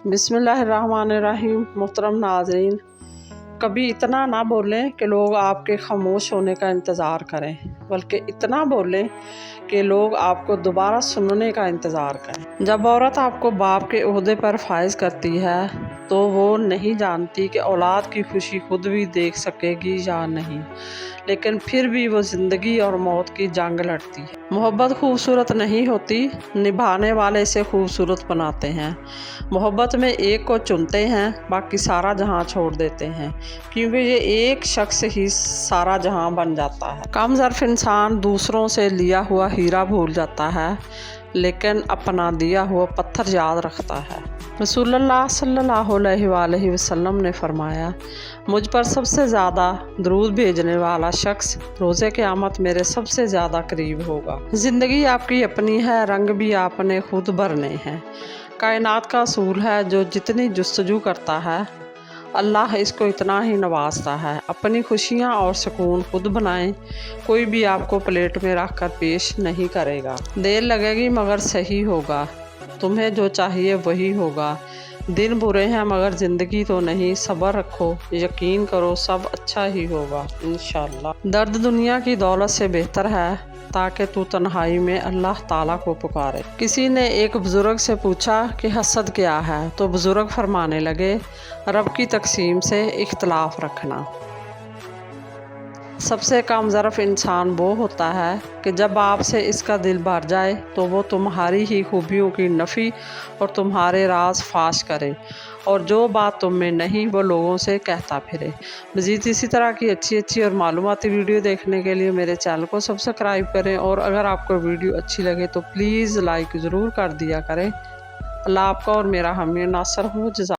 बिस्मिल्लाहिर्रहमानिर्रहीम। मोहतरम नाज़रीन, कभी इतना ना बोलें कि लोग आपके खामोश होने का इंतज़ार करें, बल्कि इतना बोलें कि लोग आपको दोबारा सुनने का इंतज़ार करें। जब औरत आपको बाप के ओहदे पर फाइज करती है तो वो नहीं जानती कि औलाद की खुशी खुद भी देख सकेगी या नहीं, लेकिन फिर भी वो ज़िंदगी और मौत की जंग लड़ती है। मोहब्बत खूबसूरत नहीं होती, निभाने वाले इसे खूबसूरत बनाते हैं। मोहब्बत में एक को चुनते हैं, बाकी सारा जहां छोड़ देते हैं, क्योंकि ये एक शख्स ही सारा जहां बन जाता है। कम ज़र्फ़ इंसान दूसरों से लिया हुआ हीरा भूल जाता है, लेकिन अपना दिया हुआ पत्थर याद रखता है। रसूलुल्लाह सल्लल्लाहु अलैहि वसल्लम ने फरमाया, मुझ पर सबसे ज़्यादा दरूद भेजने वाला शख्स रोज़े क़यामत मेरे सबसे ज़्यादा करीब होगा। ज़िंदगी आपकी अपनी है, रंग भी आपने खुद भरने हैं। कायनात का असूल है, जो जितनी जुस्तजू करता है अल्लाह इसको इतना ही नवाजता है। अपनी खुशियाँ और सुकून खुद बनाएं, कोई भी आपको प्लेट में रख कर पेश नहीं करेगा। देर लगेगी मगर सही होगा, तुम्हें जो चाहिए वही होगा। दिन बुरे हैं मगर ज़िंदगी तो नहीं, सब्र रखो, यकीन करो सब अच्छा ही होगा इंशाअल्लाह। दर्द दुनिया की दौलत से बेहतर है ताकि तू तन्हाई में अल्लाह ताला को पुकारे। किसी ने एक बुज़ुर्ग से पूछा कि हसद क्या है, तो बुज़ुर्ग फरमाने लगे, रब की तकसीम से इख्तलाफ रखना। सबसे कम ज़र्फ़ इंसान वो होता है कि जब आपसे इसका दिल भर जाए तो वो तुम्हारी ही खूबियों की नफ़ी और तुम्हारे राज फाश करे, और जो बात तुम में नहीं वो लोगों से कहता फिरे। मज़ीद इसी तरह की अच्छी और मालूमाती वीडियो देखने के लिए मेरे चैनल को सब्सक्राइब करें, और अगर आपको वीडियो अच्छी लगे तो प्लीज़ लाइक ज़रूर कर दिया करें। अल्लाह आपका और मेरा हामी नासर हो।